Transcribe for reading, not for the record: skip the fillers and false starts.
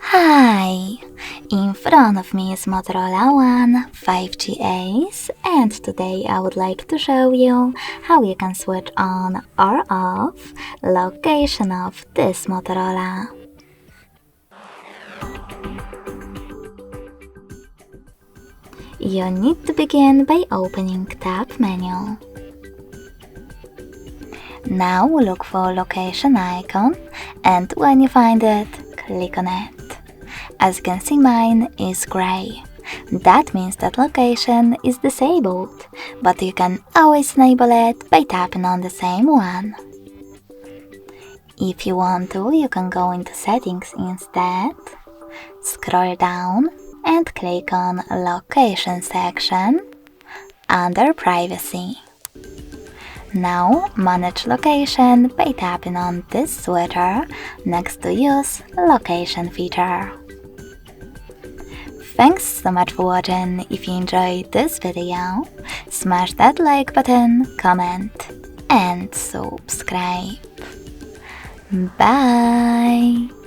Hi! In front of me is Motorola One 5G Ace, and today I would like to show you how you can switch on or off location of this Motorola. You need to begin by opening Tab menu. Now look for location icon, and when you find it, click on it. As you can see, mine is gray. That means that location is disabled, but you can always enable it by tapping on the same one. If you want to, you can go into settings instead, scroll down and click on location section under privacy. Now manage location by tapping on this switcher next to use location feature. Thanks so much for watching. If you enjoyed this video, smash that like button, comment and subscribe. Bye!